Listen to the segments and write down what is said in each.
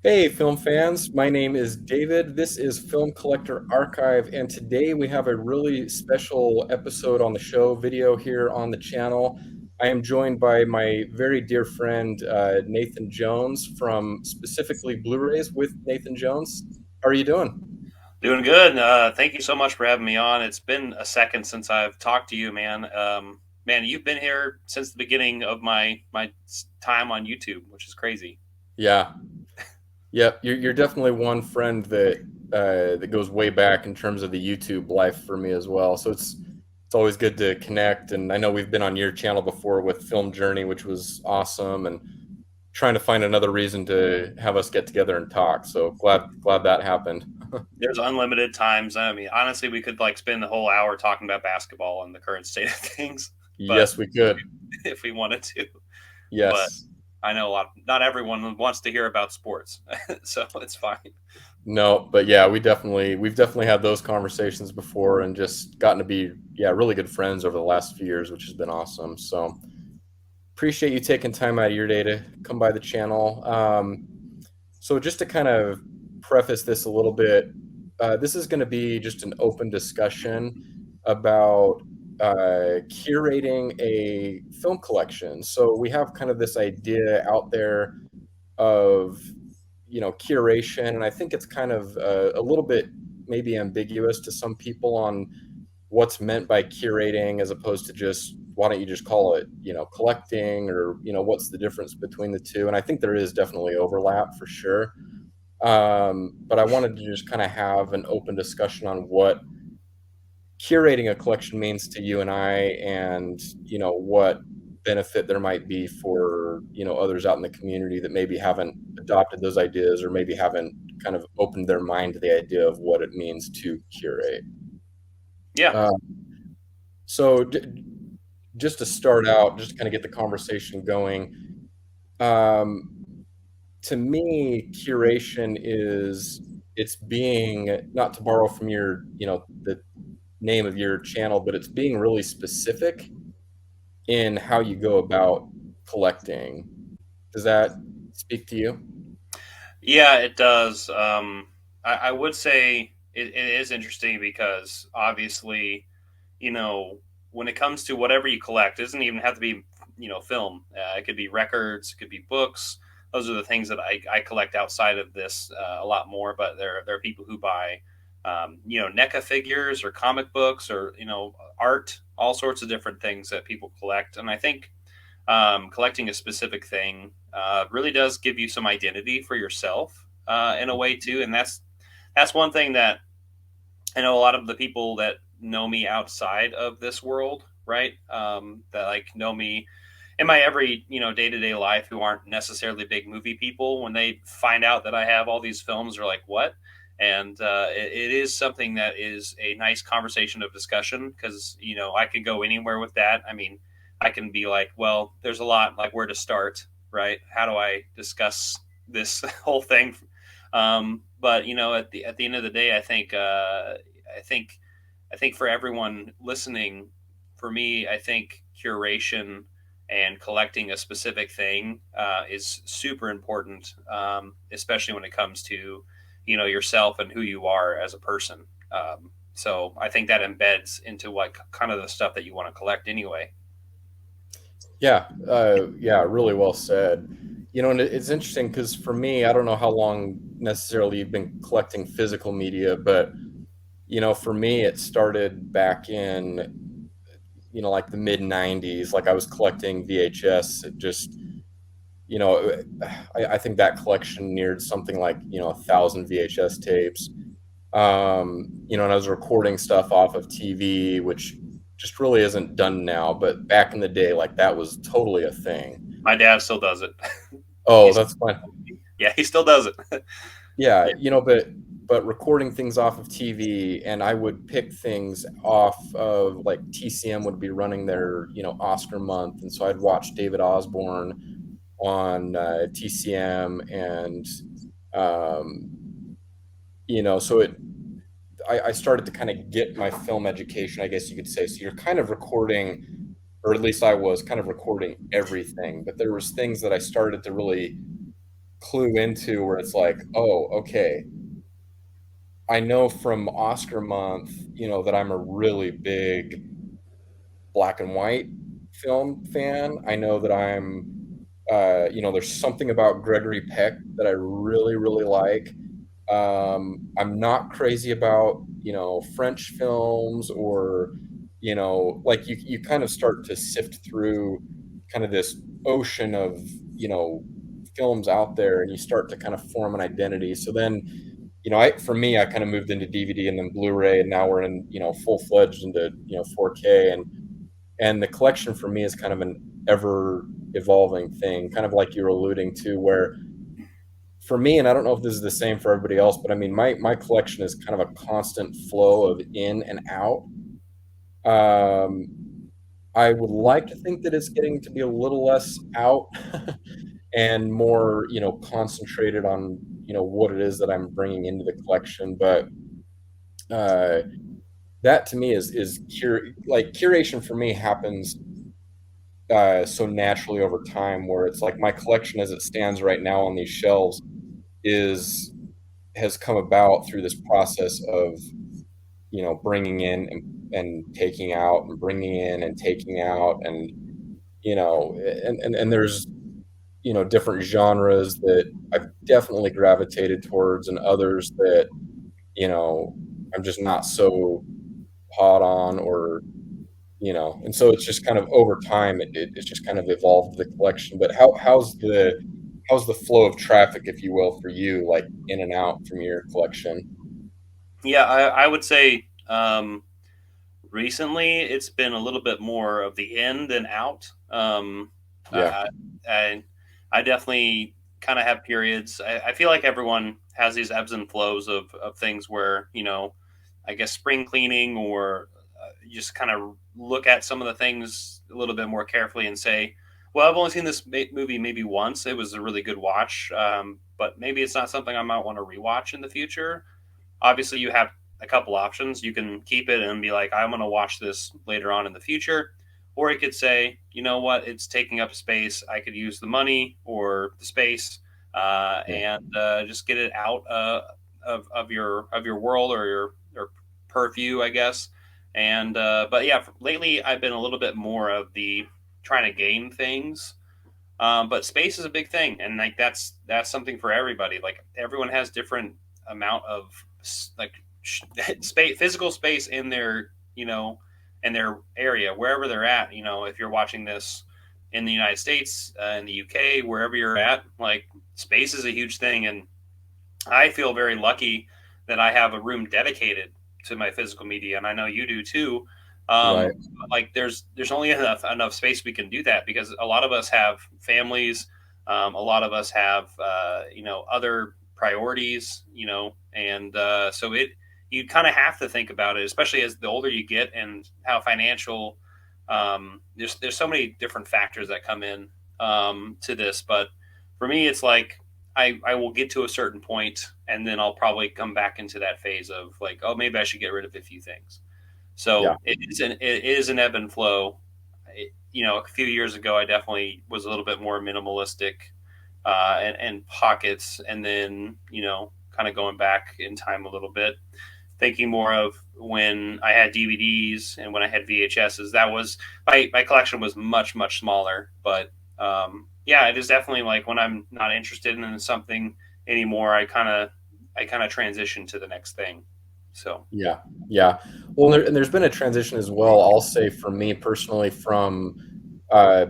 Hey, film fans. My name is David. This is Film Collector Archive, and today we have a really special episode on the show, video here on the channel. I am joined by my very dear friend, Nathan Jones from specifically Blu-rays with Nathan Jones. How are you doing? Doing good. Thank you so much for having me on. It's been a second since I've talked to you, man. Man, you've been here since the beginning of my time on YouTube, which is crazy. Yeah, yep. You're definitely one friend that goes way back in terms of the YouTube life for me as well. So it's always good to connect. And I know we've been on your channel before with Film Journey, which was awesome, and trying to find another reason to have us get together and talk. So glad that happened. There's unlimited times. I mean, honestly, we could like spend the whole hour talking about basketball and the current state of things, but Yes, we could. if we wanted to, but Yes. I know not everyone wants to hear about sports, so it's fine. No, but yeah, we've definitely had those conversations before and just gotten to be really good friends over the last few years, which has been awesome. So appreciate you taking time out of your day to come by the channel. So just to kind of preface this a little bit, this is going to be just an open discussion about curating a film collection. So we have kind of this idea out there of curation, and I think it's kind of a little bit maybe ambiguous to some people on what's meant by curating as opposed to just why don't you just call it collecting, or what's the difference between the two. And I think there is definitely overlap for sure, but I wanted to just kind of have an open discussion on what curating a collection means to you and I, and what benefit there might be for others out in the community that maybe haven't adopted those ideas, or maybe haven't kind of opened their mind to the idea of what it means to curate. Yeah, uh, so just to start out, just to kind of get the conversation going, um, to me, curation is it's being, not to borrow from your, the name of your channel, but it's being really specific in how you go about collecting. Does that speak to you? yeah, it does. I would say it is interesting because obviously, you know, when it comes to whatever you collect, it doesn't even have to be, film. It could be records, it could be books. Those are the things that I collect outside of this a lot more. But there are people who buy, NECA figures or comic books or art, all sorts of different things that people collect. And I think collecting a specific thing really does give you some identity for yourself in a way too. And that's one thing that I know a lot of the people that know me outside of this world, right? That like know me in my every day to day life, who aren't necessarily big movie people. When they find out that I have all these films, they're like, "What?" And it is something that is a nice conversation of discussion because I can go anywhere with that. I mean, I can be like, "Well, there's a lot, like where to start, right? How do I discuss this whole thing?" But at the end of the day, I think I think for everyone listening, for me, I think curation and collecting a specific thing is super important, especially when it comes to yourself and who you are as a person. So I think that embeds into what kind of the stuff that you want to collect anyway. Yeah, really well said. And it's interesting because for me, I don't know how long necessarily you've been collecting physical media, but for me, it started back in like the mid '90s. Like I was collecting VHS. It just you know, I think that collection neared something like 1,000 VHS tapes. And I was recording stuff off of TV, which just really isn't done now. But back in the day, like that was totally a thing. My dad still does it. Oh, He's that's fine. Yeah, he still does it. Yeah, Yeah. but recording things off of TV, and I would pick things off of, like, TCM would be running their Oscar month, and so I'd watch David Osborne on TCM, and um, so I started to kind of get my film education, I guess you could say. So you're kind of recording, or at least I was kind of recording everything, but there was things that I started to really clue into where it's like, oh, okay, I know from Oscar month, that I'm a really big black and white film fan. I know that there's something about Gregory Peck that I really, really like. I'm not crazy about, French films or, like you kind of start to sift through kind of this ocean of, you know, films out there and you start to kind of form an identity. So then, for me, I kind of moved into DVD and then Blu-ray, and now we're in, full-fledged into, 4K, and the collection for me is kind of an ever evolving thing, kind of like you're alluding to, where for me, and I don't know if this is the same for everybody else, but I mean, my collection is kind of a constant flow of in and out. Um, I would like to think that it's getting to be a little less out and more, concentrated on, what it is that I'm bringing into the collection. But uh, that to me like curation for me happens so naturally over time, where it's like my collection as it stands right now on these shelves is has come about through this process of bringing in and taking out and bringing in and taking out, and and there's different genres that I've definitely gravitated towards and others that you know I'm just not so hot on, or and so it's just kind of over time it's just kind of evolved the collection. But how's the flow of traffic, if you will, for you, like in and out from your collection? Yeah, I would say recently it's been a little bit more of the in than out. Yeah, I, I, I definitely kind of have periods. I feel like everyone has these ebbs and flows of things where, I guess spring cleaning, or you just kind of look at some of the things a little bit more carefully and say, well, I've only seen this movie maybe once. It was a really good watch, but maybe it's not something I might want to rewatch in the future. Obviously, you have a couple options. You can keep it and be like, I'm going to watch this later on in the future. Or you could say, you know what, it's taking up space. I could use the money or the space, yeah, and just get it out of your world, or your purview, I guess. And but yeah, lately I've been a little bit more of the trying to game things, but space is a big thing, and like that's something for everybody. Like everyone has different amount of like space, physical space in their in their area, wherever they're at. If you're watching this in the United States, in the UK, wherever you're at, like space is a huge thing, and I feel very lucky that I have a room dedicated to my physical media, and I know you do too. right, Like there's only enough space we can do that, because a lot of us have families, a lot of us have other priorities, and so it you kind of have to think about it, especially as the older you get, and how financial. There's so many different factors that come in to this, but for me, it's like I will get to a certain point, and then I'll probably come back into that phase of like, oh, maybe I should get rid of a few things. yeah, So it is an ebb and flow. A few years ago, I definitely was a little bit more minimalistic, and pockets, and then kind of going back in time a little bit, thinking more of when I had DVDs and when I had VHSs. That was my collection was much smaller, but yeah, it is definitely like when I'm not interested in something anymore, I kind of transition to the next thing. So yeah, yeah. Well, and there's been a transition as well, I'll say, for me personally, from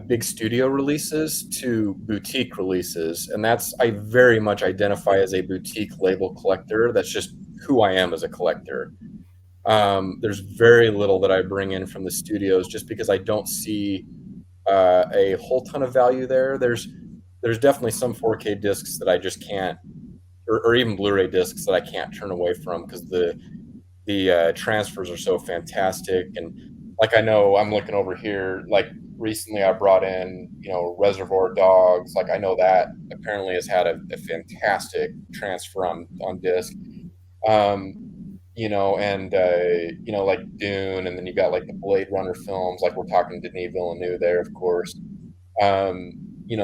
big studio releases to boutique releases, and that's I very much identify as a boutique label collector. That's just who I am as a collector. There's very little that I bring in from the studios, just because I don't see a whole ton of value there. There's definitely some 4K discs that I just can't, or even Blu-ray discs that I can't turn away from, because the transfers are so fantastic. And like, I know I'm looking over here, like recently I brought in, Reservoir Dogs. Like, I know that apparently has had a fantastic transfer on disc. Um, and like Dune, and then you got like the Blade Runner films, like we're talking Denis Villeneuve there, of course. Um,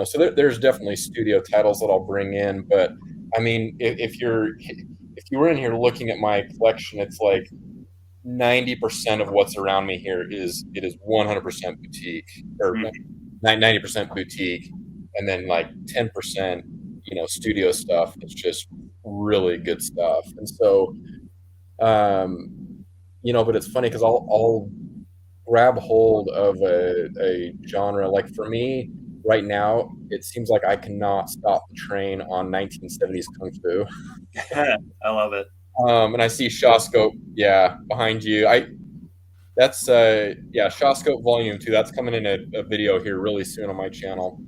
So there's definitely studio titles that I'll bring in, but I mean, if you were in here looking at my collection, it's like 90% of what's around me here is it is 100% boutique, or Mhm. 90% boutique, and then like 10%, studio stuff. It's just really good stuff. And so, um, but it's funny because I'll grab hold of a genre. Like for me, right now, it seems like I cannot stop the train on 1970s kung fu. I love it. And I see Shawscope, yeah, behind you. Yeah, Shawscope Volume 2. That's coming in a video here really soon on my channel.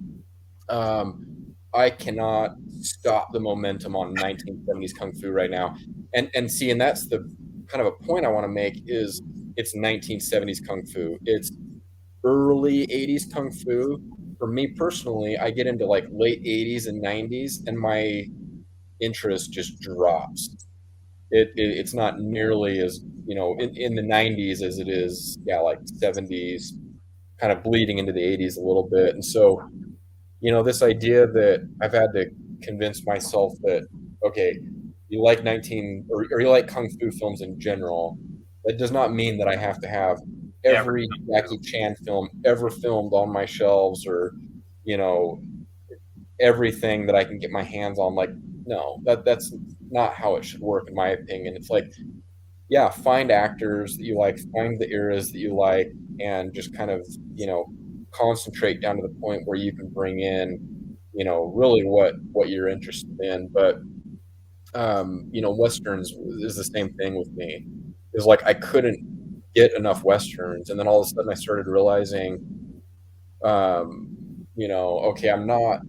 Um, I cannot stop the momentum on 1970s kung fu right now. And see, and that's the kind of a point I want to make is it's 1970s kung fu. It's early 80s kung fu. For me personally, I get into like late 80s and 90s and my interest just drops. It's not nearly as, in the 90s as it is, yeah, like 70s, kind of bleeding into the 80s a little bit. And so, this idea that I've had to convince myself that, okay, you like 19 or you like kung fu films in general, that does not mean that I have to have Ever. every Jackie Chan film ever filmed on my shelves, or, you know, everything that I can get my hands on. Like, no, that's not how it should work, in my opinion. It's like, yeah, find actors that you like, find the eras that you like, and just kind of, concentrate down to the point where you can bring in, really what you're interested in. But westerns is the same thing with me. Is like I couldn't get enough westerns, and then all of a sudden I started realizing, okay, I'm not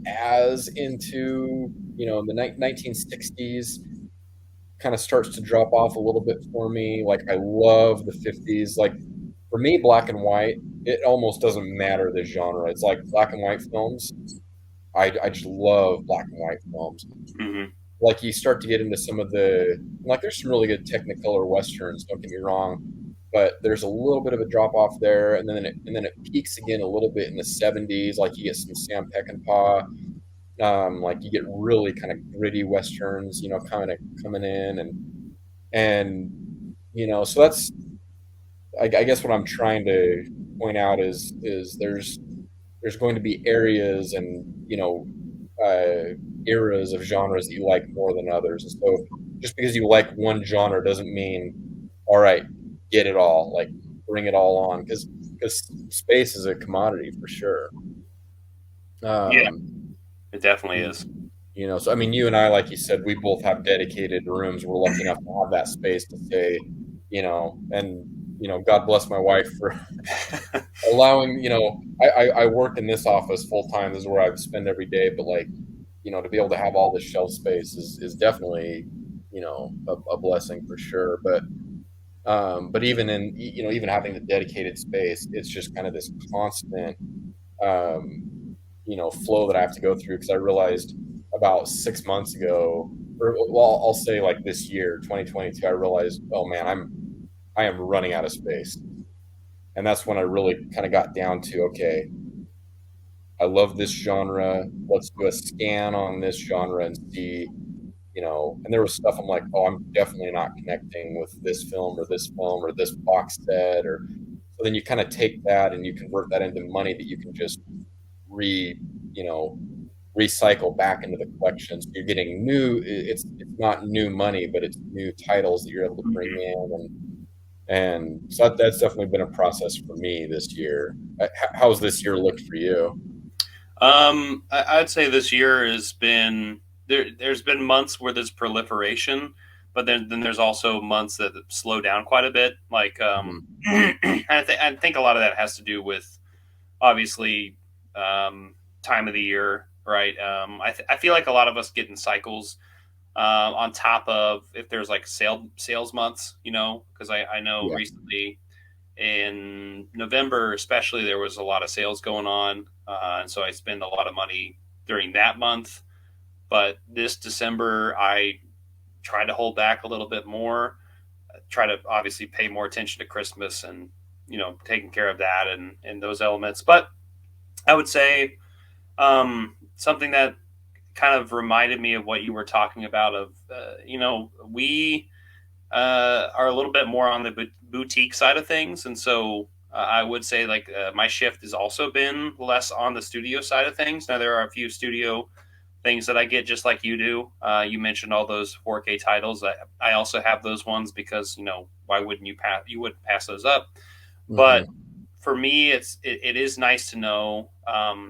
as into, the 1960s kind of starts to drop off a little bit for me. Like I love the 50s. Like for me, black and white, it almost doesn't matter the genre. It's like black and white films. I just love black and white films. Hmm. Like you start to get into some of the, like there's some really good Technicolor westerns. Don't get me wrong, but there's a little bit of a drop off there, and then it peaks again a little bit in the 70s. Like you get some Sam Peckinpah. Like you get really kind of gritty westerns, kind of coming in, and so that's, I guess what I'm trying to point out is there's going to be areas and, eras of genres that you like more than others. And so just because you like one genre doesn't mean, all right, get it all, like bring it all on, because space is a commodity for sure. Yeah, Um, it definitely is. so I mean, you and I, like you said, we both have dedicated rooms. We're lucky enough to have that space to say, and God bless my wife for allowing, I work in this office full time. This is where I spend every day, but like, to be able to have all this shelf space is definitely, a blessing for sure. But even in, even having the dedicated space, it's just kind of this constant, um, flow that I have to go through, because I realized about 6 months ago, or well, I'll say like this year, 2022, I realized, oh man, I am running out of space. And that's when I really kind of got down to, okay, I love this genre. Let's do a scan on this genre and see, and there was stuff I'm like, oh, I'm definitely not connecting with this film or this film or this box set. Or so then you kind of take that and you convert that into money that you can just re, you know, recycle back into the collection. So you're getting new. It's not new money, but it's new titles that you're able to bring Mhm. in, and so that's definitely been a process for me this year. How's this year looked for you? I'd say this year has been there. There's been months where there's proliferation, but then there's also months that slow down quite a bit. Like, Mhm. I think a lot of that has to do with obviously time of the year, right? I feel like a lot of us get in cycles. On top of if there's like sales months, because I know Yeah, recently in November, especially, there was a lot of sales going on, and so I spend a lot of money during that month. But this December, I try to hold back a little bit more. Try to obviously pay more attention to Christmas and taking care of that and those elements. But I would say Something that kind of reminded me of what you were talking about. Of we are a little bit more on the boutique side of things, and so I would say like my shift has also been less on the studio side of things. Now there are a few studio things that I get just like you do. You mentioned all those 4K titles. I also have those ones because why wouldn't you pass? You wouldn't pass those up. But Hmm. for me, it is nice to know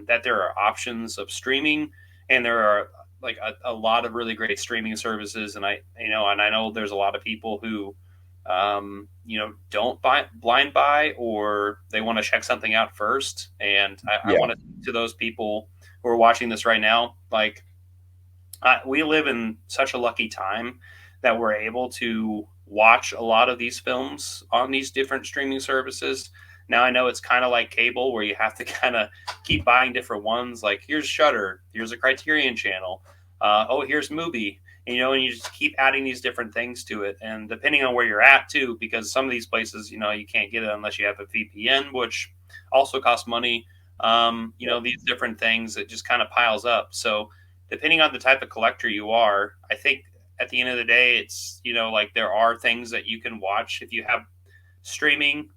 that there are options of streaming, and there are like a lot of really great streaming services. And I know there's a lot of people who don't blind buy, or they want to check something out first. And I Yeah. want to those people who are watching this right now, like we live in such a lucky time that we're able to watch a lot of these films on these different streaming services. Now I know it's kind of like cable where you have to kind of keep buying different ones. Like here's Shutter, here's a Criterion channel, oh here's Movie, and you just keep adding these different things to it. And depending on where you're at too, because some of these places you can't get it unless you have a VPN, which also costs money. These different things, it just kind of piles up. So depending on the type of collector you are, I think at the end of the day, it's, like there are things that you can watch if you have streaming,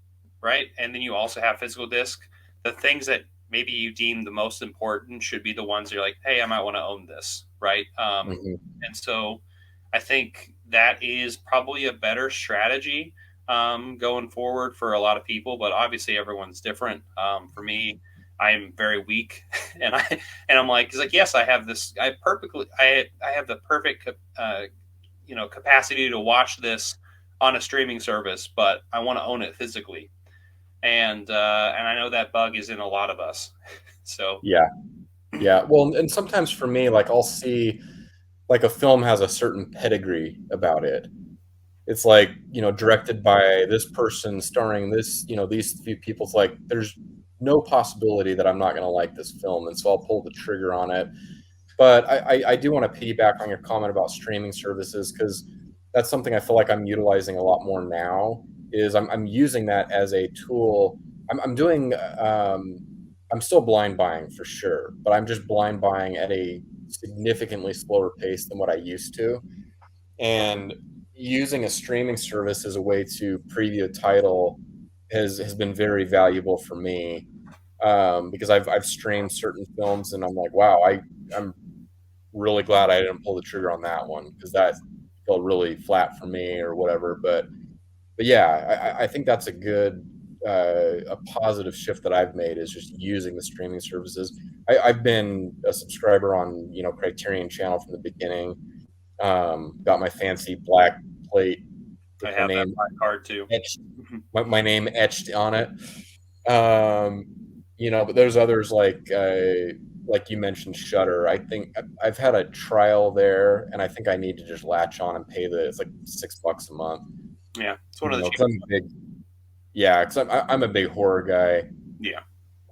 right? And then you also have physical disc. The things that maybe you deem the most important should be the ones you're like, hey, I might want to own this, right? Hmm. And so I think that is probably a better strategy going forward for a lot of people, but obviously everyone's different. For me, I'm very weak, and I'm like, he's like, yes, I have this. I have the perfect capacity to watch this on a streaming service, but I want to own it physically, and I know that bug is in a lot of us. So Yeah. Yeah. Well, and sometimes for me, like I'll see like a film has a certain pedigree about it. It's like, directed by this person, starring this, these few people. It's like there's no possibility that I'm not going to like this film, and so I'll pull the trigger on it. But I do want to piggyback on your comment about streaming services because that's something I feel like I'm utilizing a lot more now. Is I'm using that as a tool. I'm doing I'm still blind buying for sure, but I'm just blind buying at a significantly slower pace than what I used to. And using a streaming service as a way to preview a title has been very valuable for me, because I've streamed certain films and I'm like, wow, I'm really glad I didn't pull the trigger on that one because that felt really flat for me or whatever. But yeah, I think that's a positive shift that I've made is just using the streaming services. I've been a subscriber on Criterion Channel from the beginning. Got my fancy black plate I with my have that name black card too. etched, my name etched on it. Um, but there's others like you mentioned, Shutter. I think I've had a trial there, and I think I need to just latch on and pay it's like $6 a month. Yeah, it's one of the Because I'm cheapest a ones. big yeah, because I'm a big horror guy, Yeah,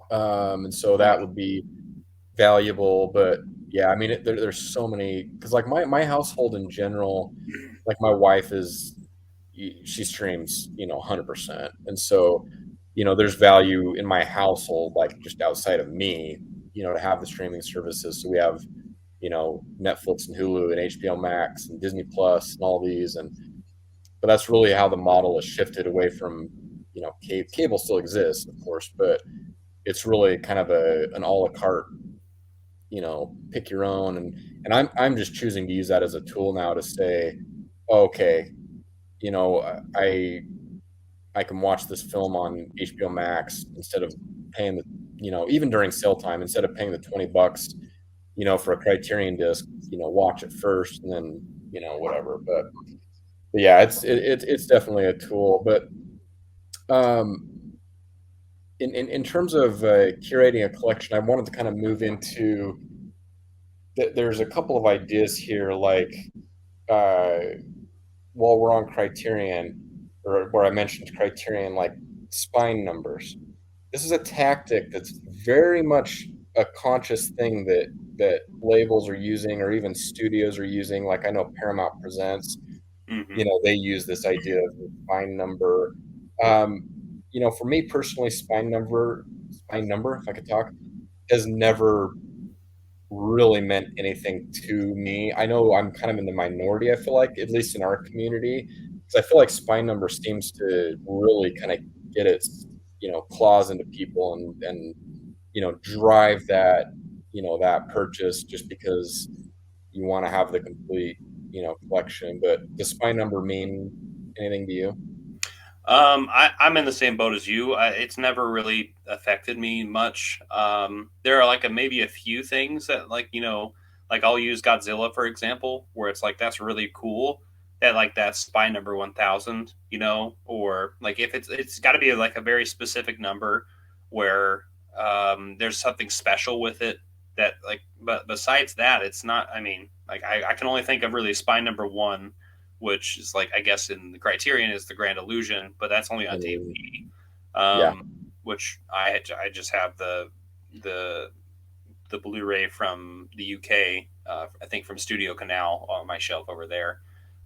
and so that would be valuable. But yeah, I mean, there's so many because like my household in general, like my wife she streams 100%, and so there's value in my household like just outside of me, to have the streaming services. So we have Netflix and Hulu and HBO Max and Disney Plus and all these, and but that's really how the model has shifted away from cable still exists, of course, but it's really kind of an a la carte, pick your own. And I'm just choosing to use that as a tool now to say, okay, you know i I can watch this film on HBO Max instead of paying even during sale time, instead of paying the $20, for a Criterion disc, watch it first and then, whatever. But yeah, it's definitely a tool. But um, in terms of curating a collection, I wanted to kind of move into there's a couple of ideas here, like uh, while we're on Criterion, or where I mentioned Criterion, like spine numbers. This is a tactic that's very much a conscious thing that labels are using, or even studios are using. Like I know Paramount Presents, hmm they use this idea of the spine number. Um, for me personally, spine number, if I could talk, has never. really meant anything to me. I know I'm kind of in the minority, I feel like, at least in our community, because I feel like Spine Number seems to really kind of get its, claws into people and drive that, that purchase just because you want to have the complete, collection. But does Spine Number mean anything to you? I'm in the same boat as you. It's never really affected me much. There are like maybe a few things that, like, like I'll use Godzilla for example, where it's like that's really cool. That, like, that's spy number 1,000, or like if it's got to be like a very specific number where there's something special with it. That, like, but besides that, it's not. I mean, like I can only think of really spy number one, which is, like, I guess in the Criterion is the Grand Illusion, but that's only on And DVD. yeah. Which I just have the the Blu-ray from the UK, I think from Studio Canal on my shelf over there.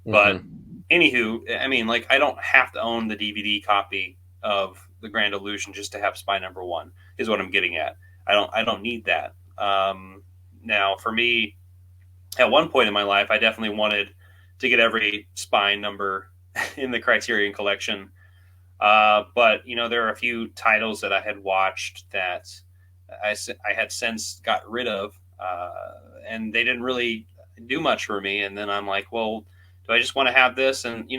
But Hmm. anywho, I mean, like, I don't have to own the DVD copy of the Grand Illusion just to have Spy Number One. Is what I'm getting at. I don't need that. Now, for me, at one point in my life, I definitely wanted to get every spy number in the Criterion Collection. But there are a few titles that I had watched that I had since got rid of, and they didn't really do much for me. And then I'm like, well, do I just want to have this? And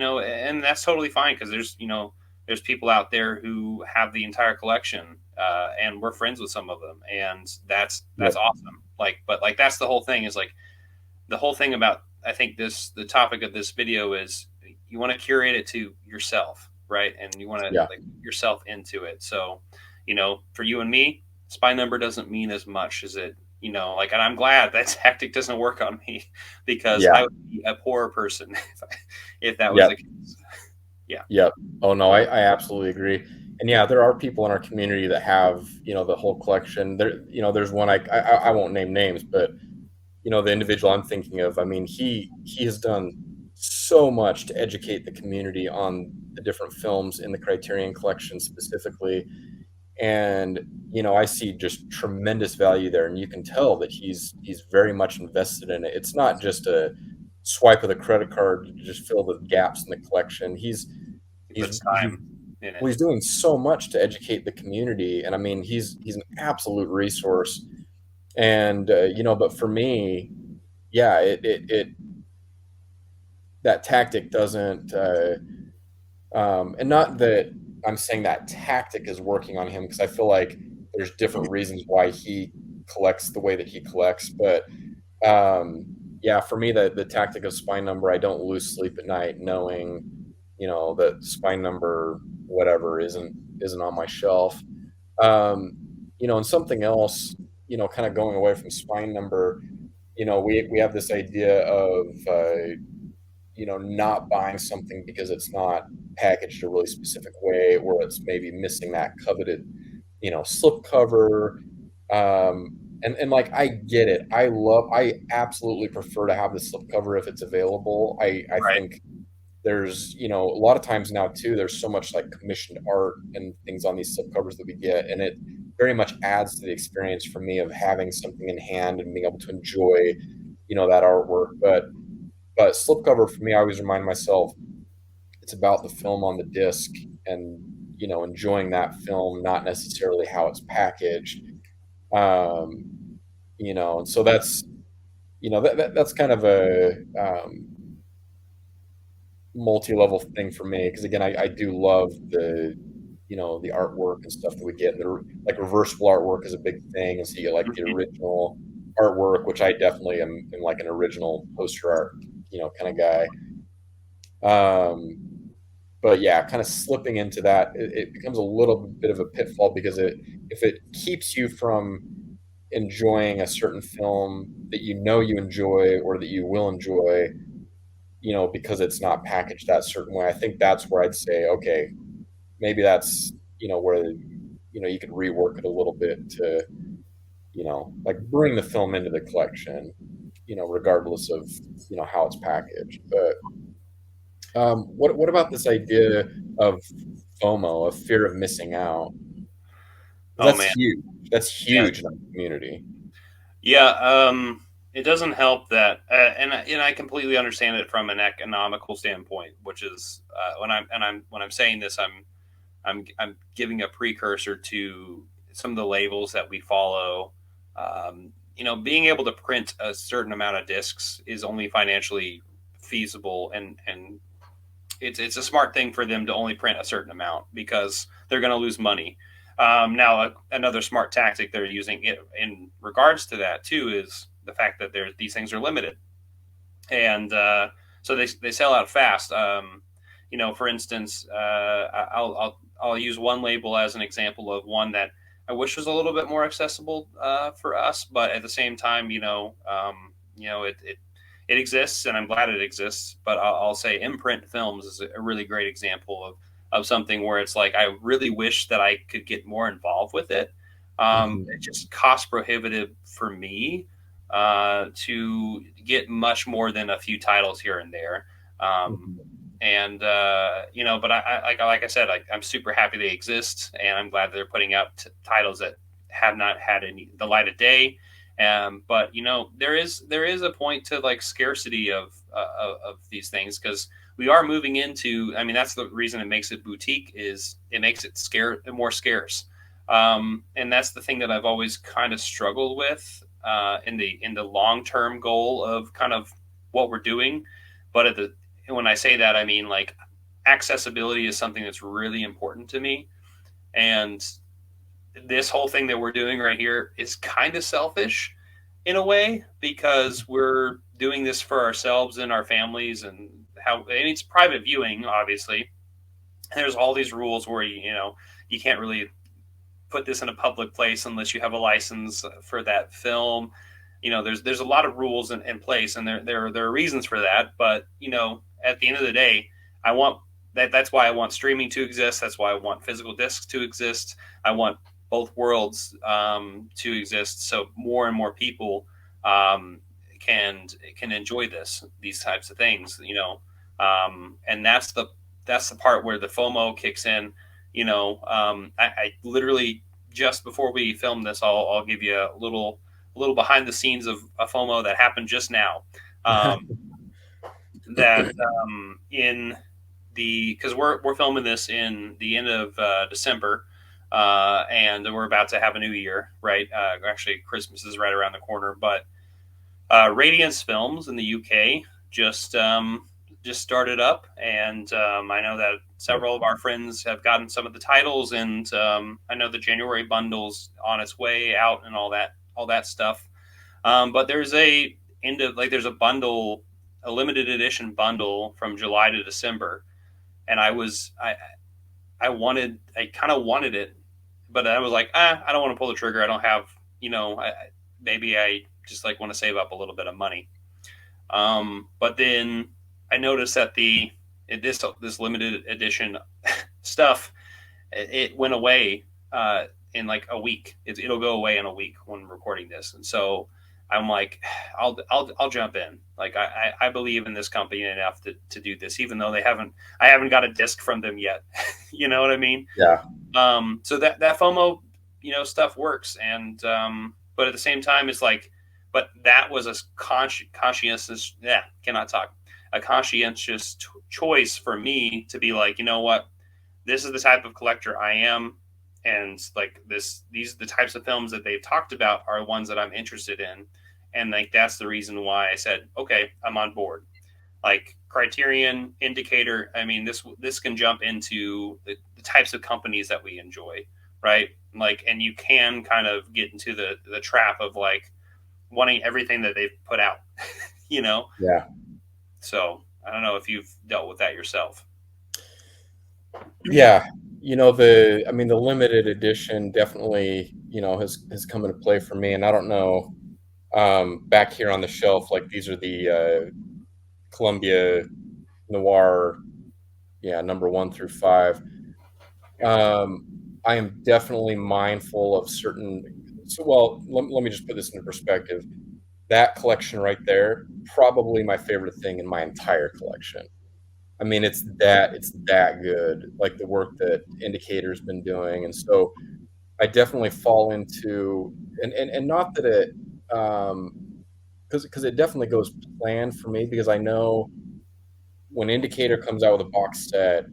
that's totally fine, because there's people out there who have the entire collection, and we're friends with some of them, and that's Yep. awesome. Like, but like that's the whole thing, is like the whole thing about, I think, the topic of this video is you want to curate it to yourself, right? And you want to, Yeah. like, yourself into it. So, for you and me, spy number doesn't mean as much as it, like, and I'm glad that tactic doesn't work on me, because Yeah. I would be a poorer person if that was Yep. the case. Yeah. Yep. Oh no, I absolutely agree. And yeah, there are people in our community that have, the whole collection. There's one I won't name names, but the individual I'm thinking of, I mean, he has done so much to educate the community on the different films in the Criterion Collection specifically. And I see just tremendous value there, and you can tell that he's very much invested in it. It's not just a swipe of the credit card to just fill the gaps in the collection. He He's puts he's time in well, it. he's doing so much to educate the community, and I mean, he's an absolute resource. And but for me, yeah, it that tactic doesn't, and not that I'm saying that tactic is working on him, because I feel like there's different reasons why he collects the way that he collects, but um, yeah, for me, the tactic of spine number, I don't lose sleep at night knowing, that spine number whatever isn't on my shelf. Um, and something else, kind of going away from spine number, we have this idea of not buying something because it's not packaged a really specific way, or it's maybe missing that coveted, slip cover. And like, I get it. I absolutely prefer to have the slip cover if it's available. I Right. think there's, a lot of times now too, there's so much like commissioned art and things on these slip covers that we get, and it very much adds to the experience for me of having something in hand and being able to enjoy, that artwork. But slipcover for me, I always remind myself it's about the film on the disc, and enjoying that film, not necessarily how it's packaged. Um, and so that's that's kind of a multi-level thing for me, because again, I do love the artwork and stuff that we get. And the like reversible artwork is a big thing, and so you get like the Mhm. original artwork, which I definitely am like an original poster art, kind of guy. But yeah, kind of slipping into that, it becomes a little bit of a pitfall, because if it keeps you from enjoying a certain film that you enjoy, or that you will enjoy, because it's not packaged that certain way, I think that's where I'd say, okay, maybe that's where you could rework it a little bit to like bring the film into the collection, regardless of how it's packaged. But what about this idea of FOMO, of fear of missing out? 'Cause Oh that's man. huge. That's Yeah. huge in our community. Yeah, it doesn't help that, and I completely understand it from an economical standpoint, which is when I'm saying this, I'm giving a precursor to some of the labels that we follow. Being able to print a certain amount of discs is only financially feasible, and it's a smart thing for them to only print a certain amount because they're going to lose money. Now, another smart tactic they're using in regards to that too is the fact that these things are limited, and so they sell out fast. For instance, I'll use one label as an example of one that I wish was a little bit more accessible for us, but at the same time, it exists, and I'm glad it exists. But I'll say Imprint Films is a really great example of something where it's like I really wish that I could get more involved with it. It's Hmm. just cost prohibitive for me to get much more than a few titles here and there. Um, Hmm. and but like I said, I'm super happy they exist, and I'm glad they're putting out titles that have not had the light of day. But there is a point to like scarcity of these things because we are moving into. I mean, that's the reason it makes it boutique is it makes it more scarce. And that's the thing that I've always kind of struggled with in the long term goal of kind of what we're doing. But when I say that, I mean like accessibility is something that's really important to me, and this whole thing that we're doing right here is kind of selfish in a way because we're doing this for ourselves and our families and it's private viewing obviously. There's all these rules where you can't really put this in a public place unless you have a license for that film. There's a lot of rules in place, and there are reasons for that. But at the end of the day, I want that's why I want streaming to exist. That's why I want physical discs to exist. I want both worlds to exist, so more and more people um, can enjoy these types of things. And that's the part where the FOMO kicks in. I literally just before we film this, I'll give you a little behind the scenes of a FOMO that happened just now. Um, that in the because we're filming this in the end of December, and we're about to have a new year, right? Actually, Christmas is right around the corner, but Radiance Films in the UK just just started up, and I know that several of our friends have gotten some of the titles, and I know the January bundles on its way out and all that stuff. But there's a bundle, a limited edition bundle from July to December, and I kind of wanted it, but I was like, I don't want to pull the trigger. I don't have, maybe I just like want to save up a little bit of money. But then I noticed that this limited edition stuff it went away in like a week. It'll go away in a week when recording this, and so I'm like, I'll jump in. Like I believe in this company enough to do this, even though I haven't got a disc from them yet. You know what I mean? Yeah. So that FOMO, stuff works, and but at the same time, it's like, but that was a conscientious, yeah, cannot talk, a conscientious choice for me to be like, you know what, this is the type of collector I am, and like these the types of films that they've talked about are ones that I'm interested in, and like that's the reason why I said, okay, I'm on board. Like Criterion, Indicator. I mean, this can jump into the types of companies that we enjoy, right? Like, and you can kind of get into the trap of like wanting everything that they've put out, you know. Yeah. So I don't know if you've dealt with that yourself. Yeah. I mean, the limited edition definitely, has come into play for me. And I don't know, back here on the shelf, like these are the Columbia Noir, yeah, number 1 through 5. Um, I am definitely mindful of certain. So, well, let me just put this into perspective. That collection right there, probably my favorite thing in my entire collection. I mean, it's that good, like the work that Indicator's been doing, and so I definitely fall into, and not that it. um, because it definitely goes planned for me because I know when Indicator comes out with a box set,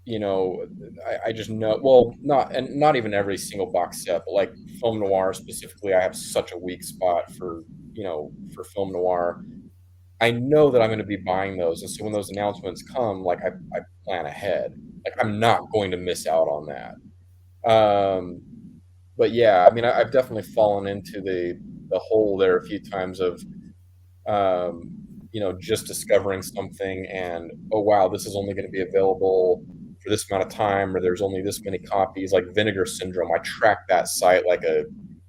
you know, I just know, well, not even every single box set, but like film noir specifically, I have such a weak spot for, for film noir. I know that I'm going to be buying those, and so when those announcements come, like I plan ahead. Like I'm not going to miss out on that. But yeah, I mean, I've definitely fallen into the hole there a few times of um, just discovering something and, oh wow, this is only going to be available for this amount of time, or there's only this many copies, like Vinegar Syndrome. I track that site like a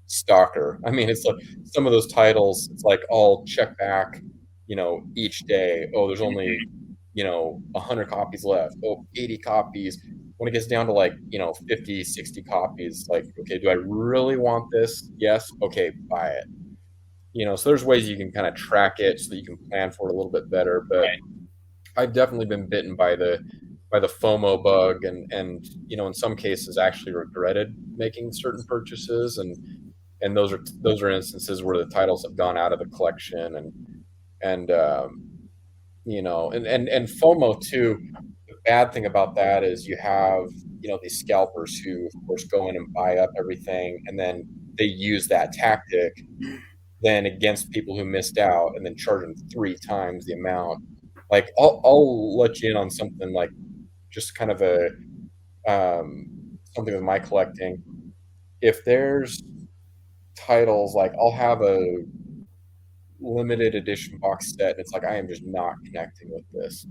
stalker. I mean, it's like some of those titles, it's like I'll check back, each day. Oh, there's only, 100 copies left. Oh, 80 copies. When it gets down to like, 50, 60 copies, like, okay, do I really want this? Yes. Okay, buy it. So there's ways you can kind of track it so that you can plan for it a little bit better. But Right. I've definitely been bitten by the FOMO bug, and in some cases actually regretted making certain purchases, and those are instances where the titles have gone out of the collection, and FOMO too. The bad thing about that is you have these scalpers who of course go in and buy up everything, and then they use that tactic then against people who missed out and then charge them 3 times the amount. Like I'll let you in on something like just kind of a something with my collecting. If there's titles like I'll have a limited edition box set and it's like I am just not connecting with this.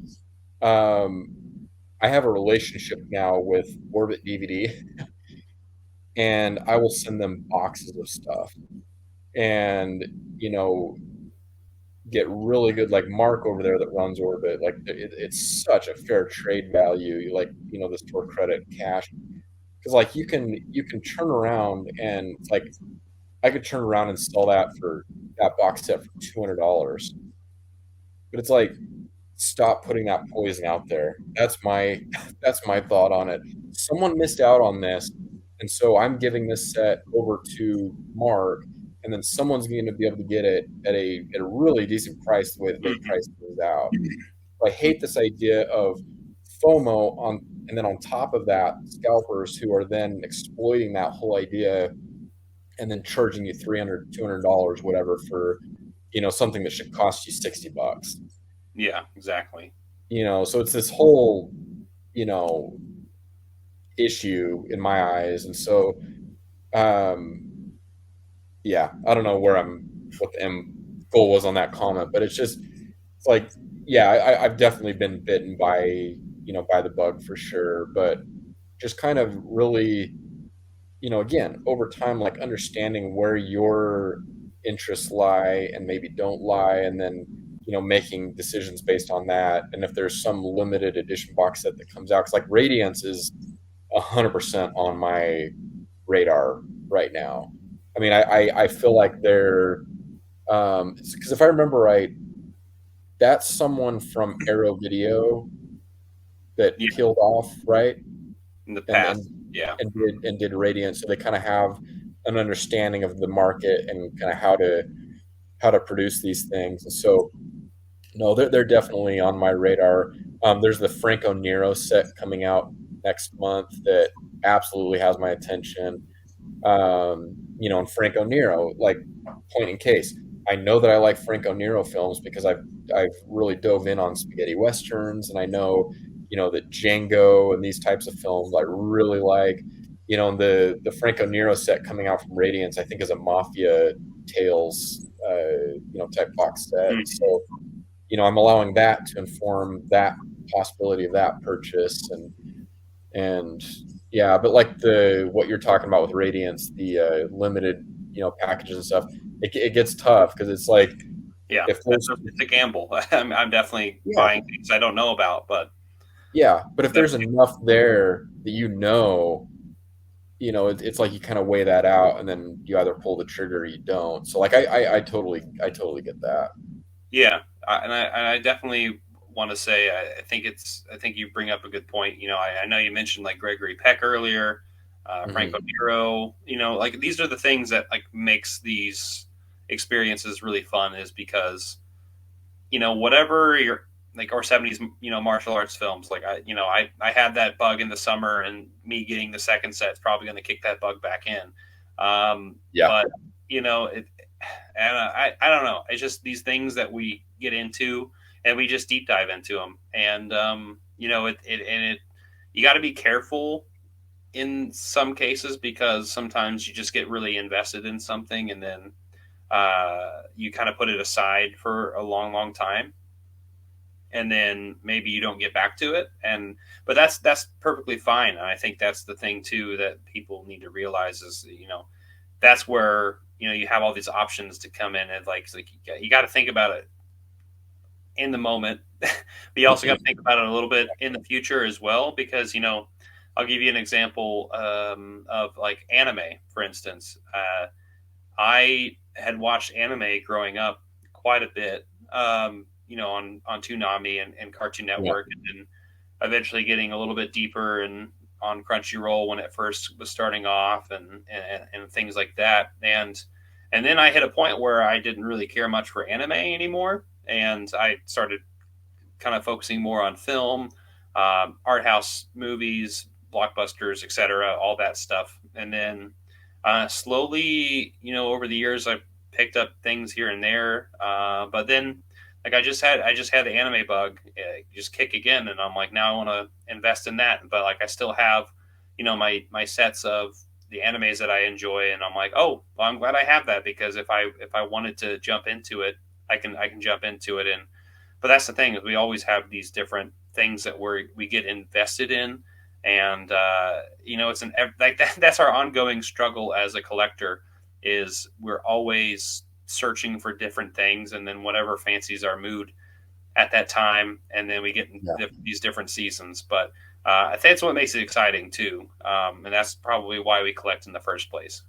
Um, I have a relationship now with Orbit DVD and I will send them boxes of stuff and you know get really good like Mark over there that runs Orbit. Like it's such a fair trade value. You like the store credit cash because like you can turn around and it's like I could turn around and sell that box set for $200, but it's like stop putting that poison out there. That's my thought on it. Someone missed out on this, and so I'm giving this set over to Mark, and then someone's going to be able to get it at a really decent price the way that they Mhm. price things out. I hate this idea of FOMO on, and then on top of that, scalpers who are then exploiting that whole idea and then charging you 300, $200, whatever, for something that should cost you $60. Yeah, exactly. So it's this whole you know issue in my eyes, and so um yeah, I don't know what the end goal was on that comment, but it's like, yeah, I've definitely been bitten by the bug for sure, but just kind of really, again, over time, like understanding where your interests lie and maybe don't lie, and then making decisions based on that. And if there's some limited edition box set that comes out, because like Radiance is 100% on my radar right now. I mean, I feel like they're because if I remember right, that's someone from Arrow Video that Yeah, peeled off, right? in the And past. Yeah. did Radiant, so they kind of have an understanding of the market and kind of how to produce these things. And so, no, they're definitely on my radar. There's the Franco Nero set coming out next month that absolutely has my attention. And Franco Nero, like point in case. I know that I like Franco Nero films because I've really dove in on spaghetti westerns, and I know, that Django and these types of films I really like. And the Franco Nero set coming out from Radiance, I think, is a mafia tales, type box set. And Mhm. so, I'm allowing that to inform that possibility of that purchase, and yeah, but like the what you're talking about with Radiance, the limited packages and stuff, it gets tough because it's like Yeah, if there's it's a gamble. I'm definitely yeah, buying things I don't know about, but yeah, but if there's definitely, enough there that it's like you kind of weigh that out and then you either pull the trigger or you don't. So like I totally get that. yeah, and I definitely want to say I think you bring up a good point. I know you mentioned like Gregory Peck earlier, Franco Hmm. Nero. Like these are the things that like makes these experience is really fun is because whatever you're like, or 70s martial arts films, like I had that bug in the summer, and me getting the second set is probably going to kick that bug back in. Yeah. But it, and I don't know, it's just these things that we get into and we just deep dive into them, and it you got to be careful in some cases, because sometimes you just get really invested in something, and then you kind of put it aside for a long, long time, and then maybe you don't get back to it. And but that's perfectly fine. And I think that's the thing too that people need to realize is that's where you have all these options to come in, and like you got to think about it in the moment, but you also got to think about it a little bit in the future as well, because I'll give you an example of like anime, for instance. I had watched anime growing up quite a bit, on Toonami and Cartoon Yeah. Network, and then eventually getting a little bit deeper and on Crunchyroll when it first was starting off, and things like that. And then I hit a point where I didn't really care much for anime anymore, and I started kind of focusing more on film, art house movies, blockbusters, etc., all that stuff. And then slowly, over the years, I picked up things here and there. But then, like I just had the anime bug just kick again, and I'm like, now I want to invest in that. But like I still have, my sets of the animes that I enjoy, and I'm like, oh, well, I'm glad I have that, because if I wanted to jump into it, I can jump into it. And but that's the thing, is we always have these different things that we get invested in, and it's an like that's our ongoing struggle as a collector, is we're always searching for different things, and then whatever fancies our mood at that time, and then we get in Yeah. these different seasons. But I think that's what makes it exciting too, and that's probably why we collect in the first place.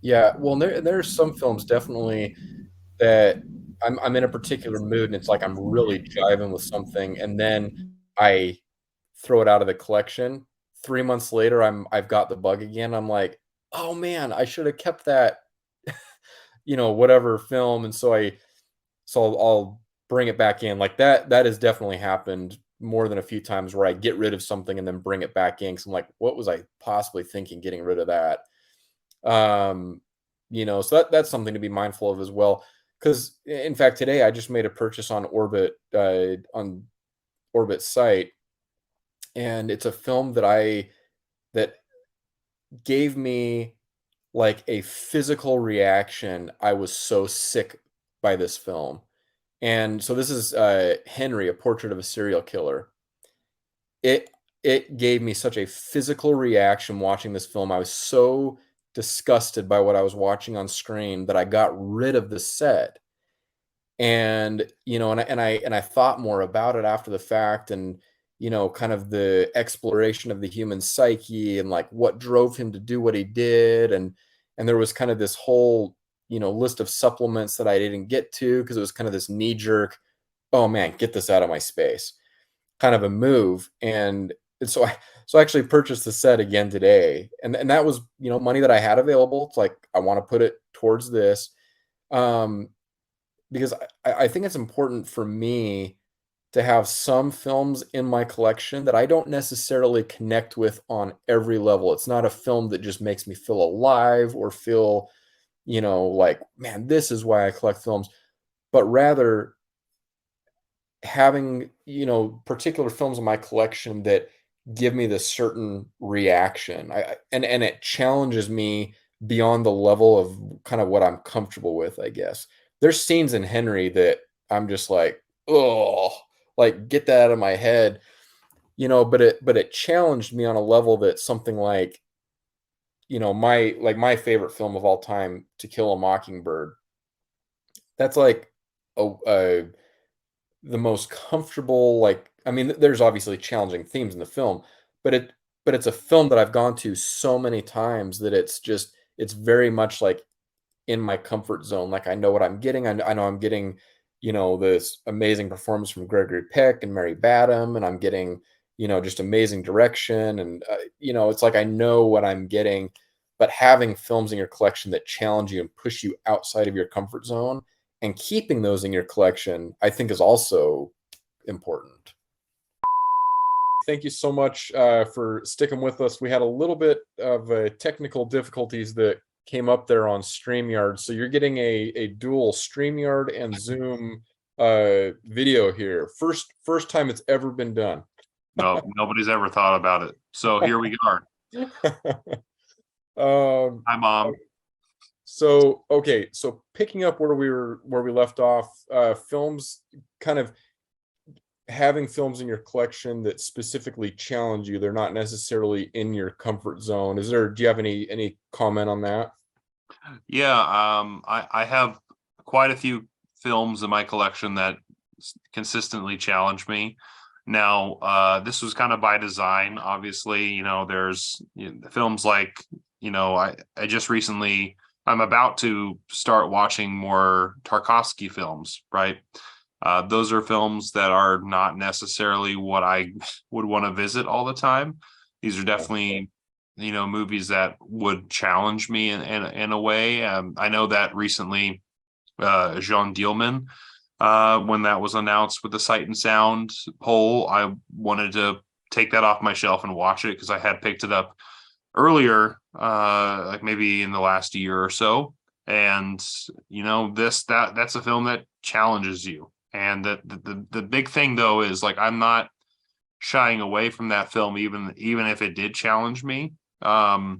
Yeah. Well, there's some films definitely that I'm in a particular mood, and it's like I'm really jiving with something, and then I throw it out of the collection. 3 months later, I've got the bug again. I'm like, oh man, I should have kept that, whatever film. And so I'll bring it back in. Like that has definitely happened more than a few times, where I get rid of something and then bring it back in. Cause I'm like, what was I possibly thinking getting rid of that? Um, so that's something to be mindful of as well. Because in fact, today I just made a purchase on Orbit site, and it's a film that gave me like a physical reaction. I was so sick by this film. And so this is Henry, A Portrait of a Serial Killer. It it gave me such a physical reaction watching this film. I was so disgusted by what I was watching on screen that I got rid of the set. And and I thought more about it after the fact, and kind of the exploration of the human psyche, and like what drove him to do what he did. And there was kind of this whole list of supplements that I didn't get to, because it was kind of this knee jerk, oh man, get this out of my space kind of a move. And so I actually purchased the set again today, and that was money that I had available. It's like, I want to put it towards this. um because I think it's important for me to have some films in my collection that I don't necessarily connect with on every level. It's not a film that just makes me feel alive or feel, like, man, this is why I collect films, but rather having, particular films in my collection that give me this certain reaction. And it challenges me beyond the level of kind of what I'm comfortable with, I guess. There's scenes in Henry that I'm just like, oh, like get that out of my head, but it challenged me on a level that something like, my favorite film of all time, To Kill a Mockingbird. That's like a the most comfortable, like, I mean, there's obviously challenging themes in the film, but it's a film that I've gone to so many times that it's very much like in my comfort zone. Like, I know what I'm getting. I know I'm getting, this amazing performance from Gregory Peck and Mary Badham, and I'm getting, just amazing direction. And it's like I know what I'm getting. but having films in your collection that challenge you and push you outside of your comfort zone and keeping those in your collection, I think, is also important. Thank you so much for sticking with us. We had a little bit of technical difficulties that came up there on StreamYard. So you're getting a dual StreamYard and Zoom video here. First time it's ever been done. No, nobody's ever thought about it. So here we are. Hi, Mom. So okay, so picking up where we left off, films, kind of having films in your collection that specifically challenge you. They're not necessarily in your comfort zone. Do you have any comment on that? Yeah, I have quite a few films in my collection that consistently challenge me. Now, this was kind of by design. Obviously, there's films like, I just recently, I'm about to start watching more Tarkovsky films, right? Those are films that are not necessarily what I would want to visit all the time. These are definitely, movies that would challenge me in a way. I know that recently, Jean Dielman, when that was announced with the Sight and Sound poll, I wanted to take that off my shelf and watch it because I had picked it up earlier, like maybe in the last year or so. And that's a film that challenges you. And the big thing though is, like, I'm not shying away from that film, even if it did challenge me. Now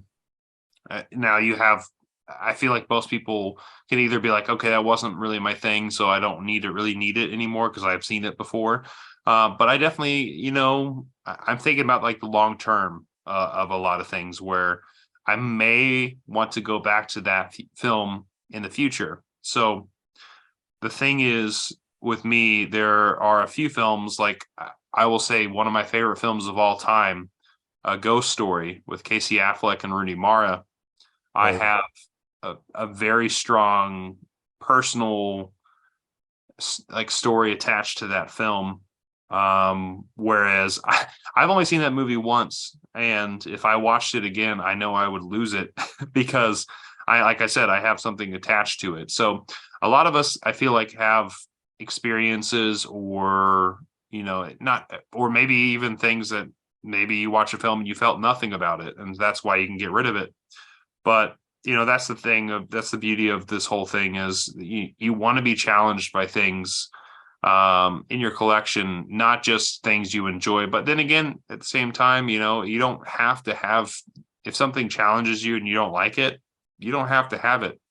I feel like most people can either be like, okay, that wasn't really my thing, so I don't really need it anymore because I've seen it before. But I definitely, I'm thinking about like the long term of a lot of things where I may want to go back to that film in the future. So the thing is, with me, there are a few films, like I will say one of my favorite films of all time, A Ghost Story with Casey Affleck and Rooney Mara. I have a very strong personal story attached to that film. Whereas I've only seen that movie once, and if I watched it again, I know I would lose it because like I said, I have something attached to it. So a lot of us, I feel like, have experiences or maybe even things that maybe you watch a film and you felt nothing about it, and that's why you can get rid of it. But that's the beauty of this whole thing, is you want to be challenged by things in your collection, not just things you enjoy. But then again, at the same time, you don't have to have, if something challenges you and you don't like it, you don't have to have it,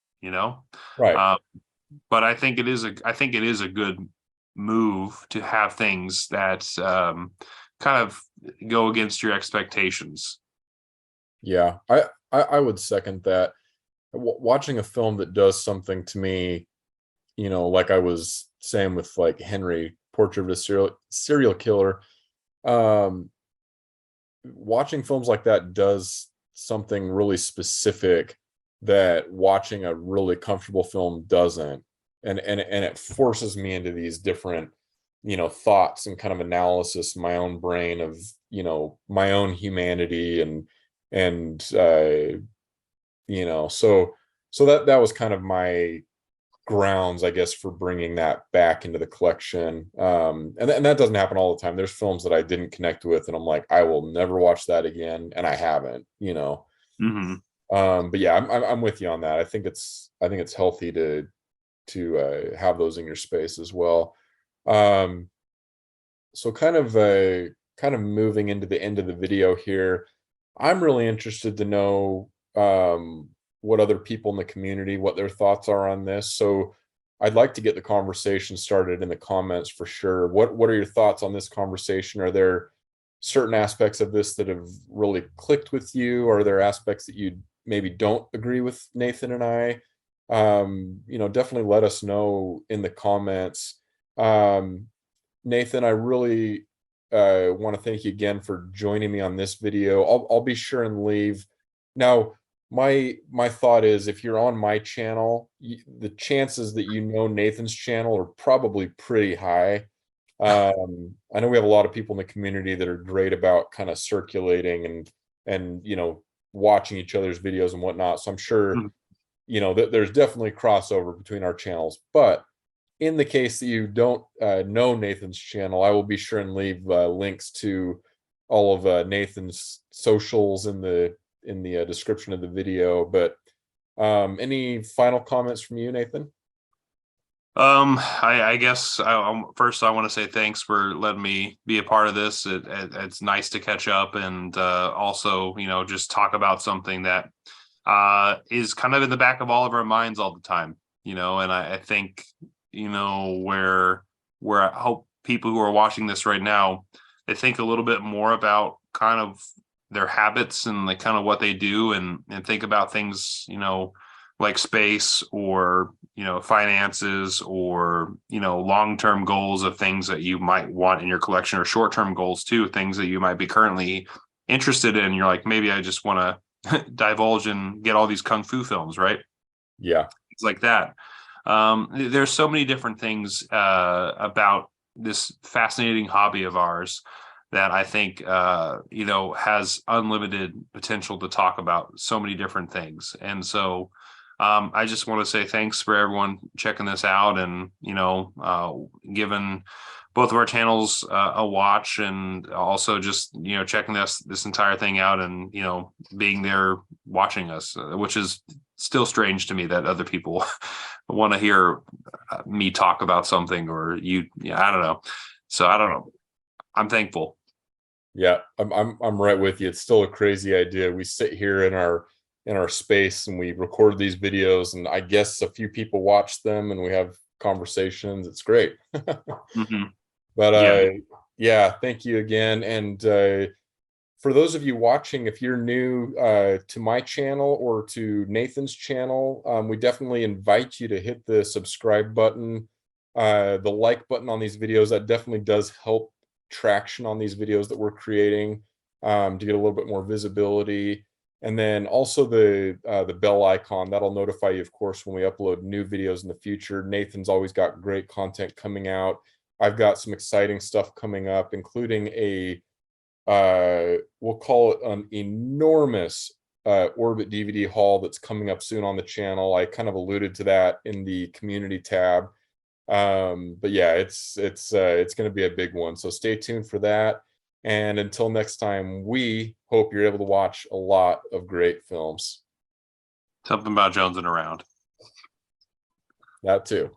Right. But I think it is a good move to have things that kind of go against your expectations. Yeah, I would second that. Watching a film that does something to me, like I was saying with like Henry, Portrait of a Serial Killer, watching films like that does something really specific that watching a really comfortable film doesn't, and it forces me into these different thoughts and kind of analysis in my own brain of my own humanity, and so that was kind of my grounds, I guess, for bringing that back into the collection. And that doesn't happen all the time. There's films that I didn't connect with and I'm like, I will never watch that again, and I haven't. Mm-hmm. But yeah, I'm with you on that. I think it's healthy to have those in your space as well. So kind of moving into the end of the video here, I'm really interested to know what other people in the community, what their thoughts are on this. So I'd like to get the conversation started in the comments for sure. What are your thoughts on this conversation? Are there certain aspects of this that have really clicked with you? Are there aspects that you maybe don't agree with Nathan and I? Definitely let us know in the comments. Nathan, I really want to thank you again for joining me on this video. I'll be sure and leave. Now, my thought is, if you're on my channel, the chances that Nathan's channel are probably pretty high. I know we have a lot of people in the community that are great about kind of circulating and watching each other's videos and whatnot. So I'm sure, Mhm. that there's definitely crossover between our channels. But in the case that you don't know Nathan's channel, I will be sure and leave links to all of Nathan's socials in the description of the video. But any final comments from you, Nathan? I guess first I want to say thanks for letting me be a part of this. It's nice to catch up and also, just talk about something that is kind of in the back of all of our minds all the time, and I think, where I hope people who are watching this right now, they think a little bit more about kind of their habits and like kind of what they do, and think about things, like space or finances or long-term goals of things that you might want in your collection, or short-term goals too, things that you might be currently interested in. You're like, maybe I just want to divulge and get all these kung fu films, right? Yeah. Things like that. There's so many different things about this fascinating hobby of ours that I think has unlimited potential to talk about so many different things. And so I just want to say thanks for everyone checking this out, and giving both of our channels a watch, and also just checking this entire thing out, and being there watching us, which is still strange to me that other people want to hear me talk about something, or I don't know. So I don't know. I'm thankful. Yeah, I'm right with you. It's still a crazy idea. We sit here in our space and we record these videos, and I guess a few people watch them and we have conversations. It's great. Mhm. But Yeah. yeah, thank you again. And for those of you watching, if you're new to my channel or to Nathan's channel, we definitely invite you to hit the subscribe button, the like button on these videos. That definitely does help traction on these videos that we're creating, to get a little bit more visibility. And then also the bell icon, that'll notify you, of course, when we upload new videos in the future. Nathan's always got great content coming out. I've got some exciting stuff coming up, including we'll call it an enormous Orbit DVD haul that's coming up soon on the channel. I kind of alluded to that in the community tab. But yeah, it's going to be a big one. So stay tuned for that. And until next time, we hope you're able to watch a lot of great films. Something about jonesing around. That too.